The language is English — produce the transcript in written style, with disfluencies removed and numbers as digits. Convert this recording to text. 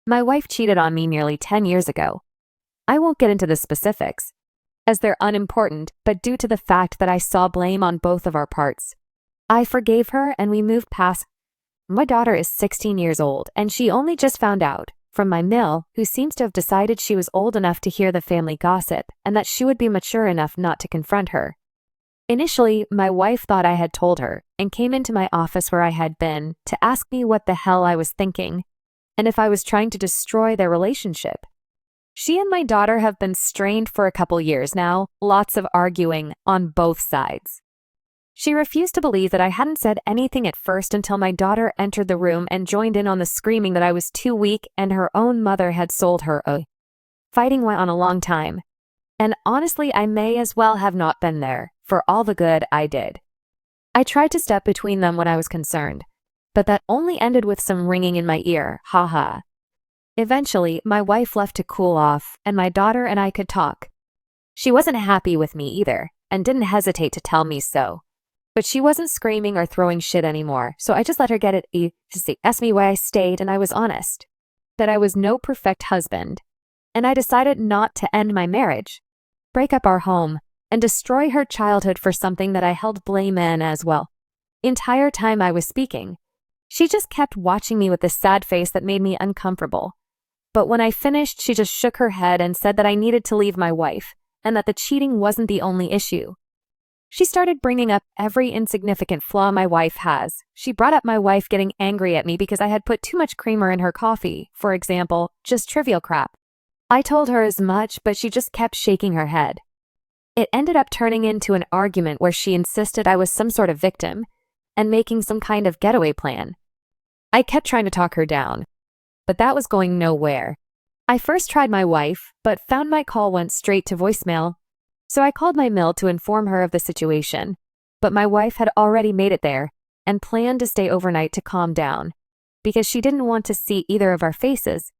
My wife cheated on me nearly 10 years ago. I won't get into the specifics, as they're unimportant, but due to the fact that I saw blame on both of our parts, I forgave her and we moved past. My daughter is 16 years old, and she only just found out from my mill, who seems to have decided she was old enough to hear the family gossip and that she would be mature enough not to confront her. Initially, my wife thought I had told her and came into my office where I had been to ask me what the hell I was thinking and if I was trying to destroy their relationship. She and my daughter have been strained for a couple years now, lots of arguing on both sides. She refused to believe that I hadn't said anything at first until my daughter entered the room and joined in on the screaming that I was too weak and her own mother had sold her. Fighting went on a long time, and honestly I may as well have not been there for all the good I did. I tried to step between them when I was concerned, but that only ended with some ringing in my ear, haha. Eventually, my wife left to cool off, and my daughter and I could talk. She wasn't happy with me either, and didn't hesitate to tell me so. But she wasn't screaming or throwing shit anymore, so I just let her get it. She asked me why I stayed, and I was honest. That I was no perfect husband, and I decided not to end my marriage, break up our home, and destroy her childhood for something that I held blame in as well. Entire time I was speaking, she just kept watching me with this sad face that made me uncomfortable. But when I finished, she just shook her head and said that I needed to leave my wife, and that the cheating wasn't the only issue. She started bringing up every insignificant flaw my wife has. She brought up my wife getting angry at me because I had put too much creamer in her coffee, for example, just trivial crap. I told her as much, but she just kept shaking her head. It ended up turning into an argument where she insisted I was some sort of victim and making some kind of getaway plan. I kept trying to talk her down, but that was going nowhere. I first tried my wife, but found my call went straight to voicemail. So I called my mill to inform her of the situation, but my wife had already made it there and planned to stay overnight to calm down, because she didn't want to see either of our faces